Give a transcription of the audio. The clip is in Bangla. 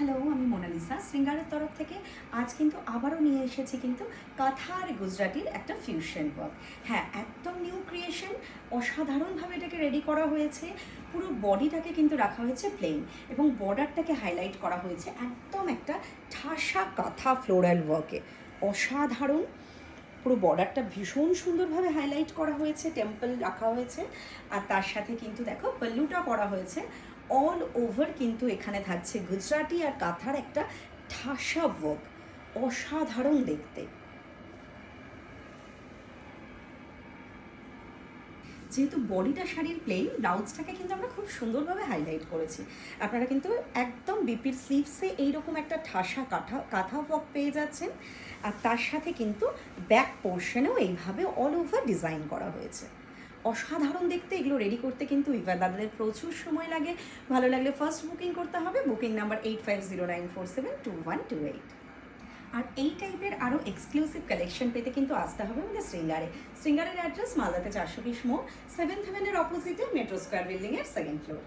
হ্যালো, আমি মোনালিসা শৃঙ্গারের তরফ থেকে আজ কিন্তু আবারও নিয়ে এসেছি কিন্তু কাঁথা আর গুজরাটির একটা ফিউশন ওয়ার্ক। হ্যাঁ, একদম নিউ ক্রিয়েশন, অসাধারণভাবে এটাকে রেডি করা হয়েছে। পুরো বডিটাকে কিন্তু রাখা হয়েছে প্লেন এবং বর্ডারটাকে হাইলাইট করা হয়েছে একদম একটা ঠাসা কাঁথা ফ্লোরাল ওয়ার্কে। অসাধারণ, পুরো বর্ডারটা ভীষণ সুন্দরভাবে হাইলাইট করা হয়েছে, টেম্পল রাখা হয়েছে আর তার সাথে কিন্তু দেখো পল্লুটা করা হয়েছে অল ওভার। কিন্তু এখানে থাকছে গুজরাটি আর কাঁথার একটা ঠাসা ওয়ার্ক, অসাধারণ দেখতে। যেহেতু বডিটা শাড়ির প্লেন, ব্লাউজটাকে কিন্তু আমরা খুব সুন্দরভাবে হাইলাইট করেছি। আপনারা কিন্তু একদম বিপির স্লিভসে এইরকম একটা ঠাসা কাঁথা ওয়ার্ক পেয়ে যাচ্ছেন আর তার সাথে কিন্তু ব্যাক পোর্শনেও এইভাবে অল ওভার ডিজাইন করা হয়েছে। অসাধারণ দেখতে। এগুলো রেডি করতে কিন্তু ইভা দাদাদের প্রচুর সময় লাগে। ভালো লাগলে ফার্স্ট বুকিং করতে হবে, বুকিং নাম্বার 8509472128। আর এই টাইপের আরও এক্সক্লুসিভ কালেকশন পেতে কিন্তু আসতে হবে আমাদের শৃঙ্গারের অ্যাড্রেস মালদাতে 420 মোড়, 7th হেভেনের অপোজিটে মেট্রো স্কোয়ার বিল্ডিংয়ের 2nd ফ্লোর।